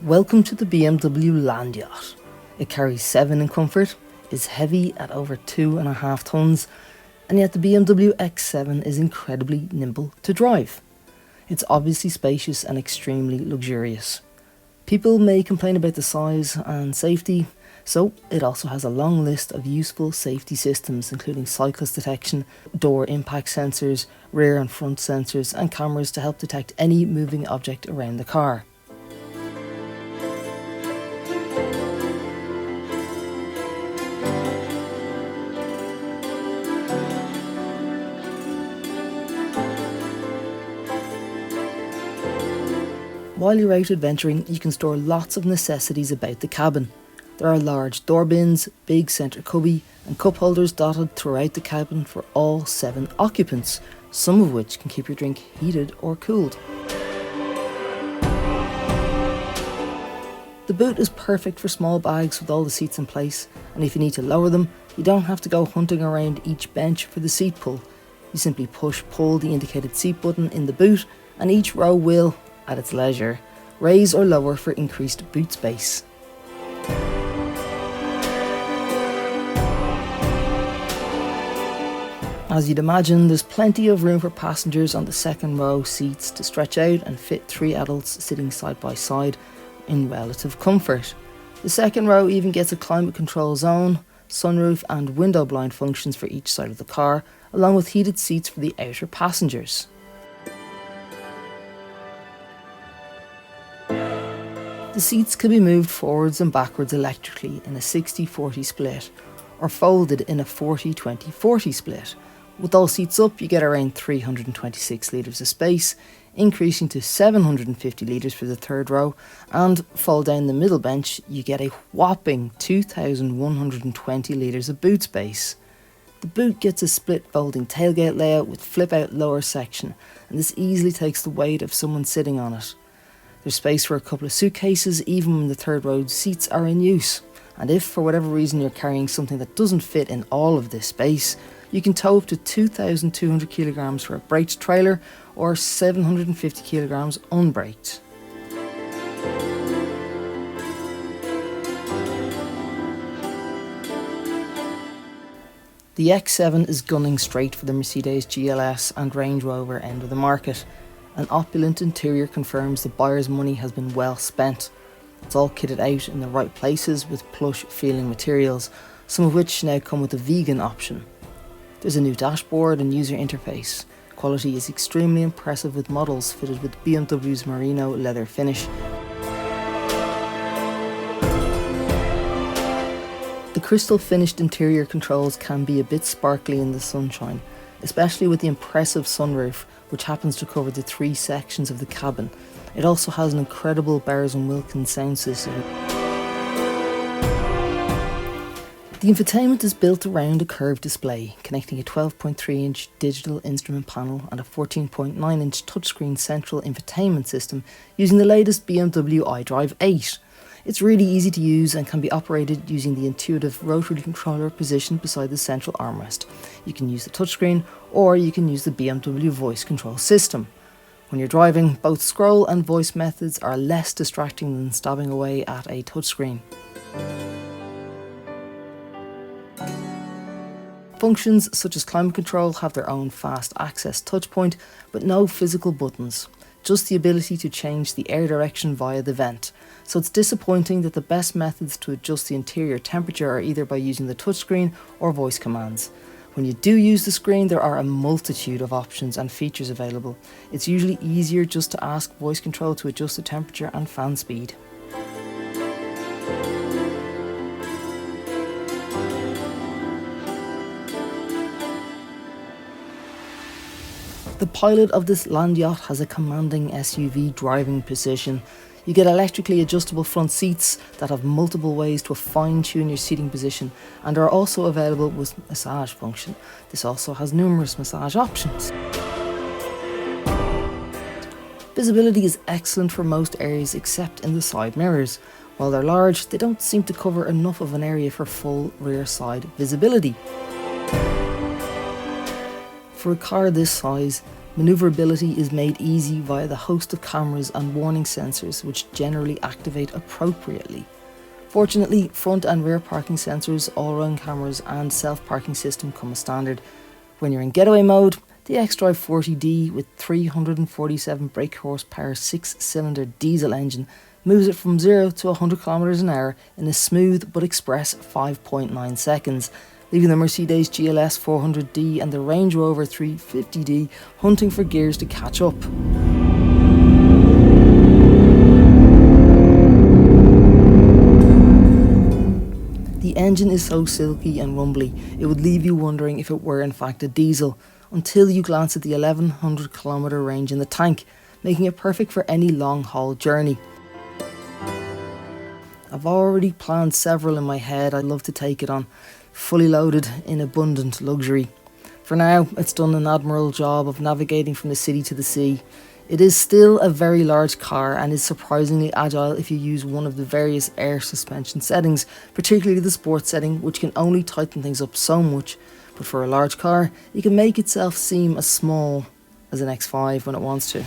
Welcome to the BMW Land Yacht. It carries 7 in comfort, is heavy at over 2.5 tonnes, and yet the BMW X7 is incredibly nimble to drive. It's obviously spacious and extremely luxurious. People may complain about the size and safety, so it also has a long list of useful safety systems including cyclist detection, door impact sensors, rear and front sensors and cameras to help detect any moving object around the car. While you're out adventuring, you can store lots of necessities about the cabin. There are large door bins, big centre cubby and cup holders dotted throughout the cabin for all 7 occupants, some of which can keep your drink heated or cooled. The boot is perfect for small bags with all the seats in place, and if you need to lower them, you don't have to go hunting around each bench for the seat pull. You simply pull the indicated seat button in the boot and each row will, at its leisure, raise or lower for increased boot space. As you'd imagine, there's plenty of room for passengers on the second row seats to stretch out and fit 3 adults sitting side by side in relative comfort. The second row even gets a climate control zone, sunroof and window blind functions for each side of the car, along with heated seats for the outer passengers. The seats can be moved forwards and backwards electrically in a 60-40 split, or folded in a 40-20-40 split. With all seats up, you get around 326 litres of space, increasing to 750 litres for the third row, and fold down the middle bench, you get a whopping 2,120 litres of boot space. The boot gets a split folding tailgate layout with flip out lower section, and this easily takes the weight of someone sitting on it. There's space for a couple of suitcases even when the third row seats are in use, and if for whatever reason you're carrying something that doesn't fit in all of this space, you can tow up to 2,200 kilograms for a braked trailer or 750 kilograms unbraked. The X7 is gunning straight for the Mercedes GLS and Range Rover end of the market. An opulent interior confirms the buyer's money has been well spent. It's all kitted out in the right places with plush feeling materials, some of which now come with a vegan option. There's a new dashboard and user interface. Quality is extremely impressive with models fitted with BMW's merino leather finish. The crystal finished interior controls can be a bit sparkly in the sunshine, especially with the impressive sunroof, which happens to cover the 3 sections of the cabin. It also has an incredible Bowers & Wilkins sound system. The infotainment is built around a curved display, connecting a 12.3-inch digital instrument panel and a 14.9-inch touchscreen central infotainment system using the latest BMW iDrive 8. It's really easy to use and can be operated using the intuitive rotary controller positioned beside the central armrest. You can use the touchscreen or you can use the BMW voice control system. When you're driving, both scroll and voice methods are less distracting than stabbing away at a touchscreen. Functions such as climate control have their own fast access touchpoint, but no physical buttons, just the ability to change the air direction via the vent. So it's disappointing that the best methods to adjust the interior temperature are either by using the touchscreen or voice commands. When you do use the screen, there are a multitude of options and features available. It's usually easier just to ask voice control to adjust the temperature and fan speed. The pilot of this land yacht has a commanding SUV driving position. You get electrically adjustable front seats that have multiple ways to fine-tune your seating position and are also available with massage function. This also has numerous massage options. Visibility is excellent for most areas except in the side mirrors. While they're large, they don't seem to cover enough of an area for full rear side visibility. For a car this size, Manoeuvrability is made easy via the host of cameras and warning sensors which generally activate appropriately. Fortunately, front and rear parking sensors, all-round cameras and self-parking system come as standard. When you're in getaway mode, the xDrive 40D with 347 brake horsepower 6-cylinder diesel engine moves it from 0 to 100 km an hour in a smooth but express 5.9 seconds, leaving the Mercedes GLS 400D and the Range Rover 350D hunting for gears to catch up. The engine is so silky and rumbly, it would leave you wondering if it were in fact a diesel, until you glance at the 1100 km range in the tank, making it perfect for any long haul journey. I've already planned several in my head I'd love to take it on, fully loaded in abundant luxury. For now, it's done an admirable job of navigating from the city to the sea. It is still a very large car and is surprisingly agile if you use one of the various air suspension settings, particularly the sport setting, which can only tighten things up so much. But for a large car, it can make itself seem as small as an X5 when it wants to.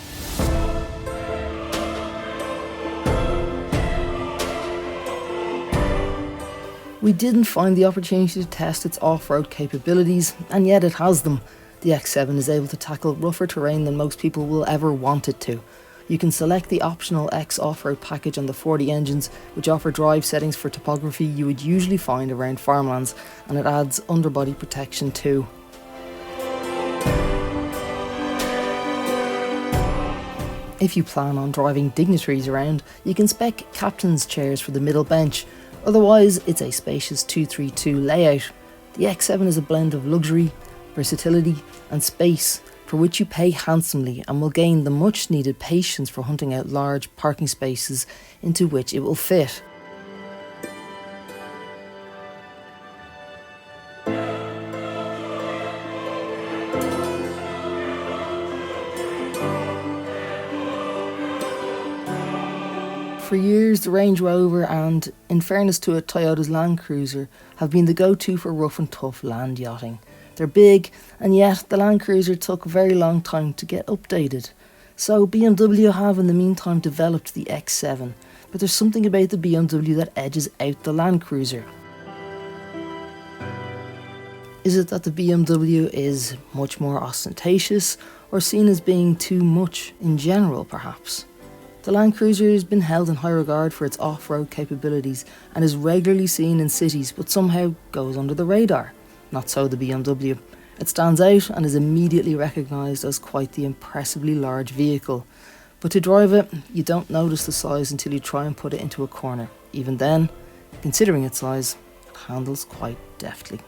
We didn't find the opportunity to test its off-road capabilities, and yet it has them. The X7 is able to tackle rougher terrain than most people will ever want it to. You can select the optional X off-road package on the 40 engines, which offer drive settings for topography you would usually find around farmlands, and it adds underbody protection too. If you plan on driving dignitaries around, you can spec captain's chairs for the middle bench. Otherwise, it's a spacious 232 layout. The X7 is a blend of luxury, versatility and space, for which you pay handsomely and will gain the much needed patience for hunting out large parking spaces into which it will fit. For years, the Range Rover and, in fairness to it, Toyota's Land Cruiser have been the go-to for rough and tough land yachting. They're big, and yet the Land Cruiser took a very long time to get updated. So BMW have in the meantime developed the X7, but there's something about the BMW that edges out the Land Cruiser. Is it that the BMW is much more ostentatious, or seen as being too much in general perhaps? The Land Cruiser has been held in high regard for its off-road capabilities and is regularly seen in cities but somehow goes under the radar. Not so the BMW. It stands out and is immediately recognised as quite the impressively large vehicle. But to drive it, you don't notice the size until you try and put it into a corner. Even then, considering its size, it handles quite deftly.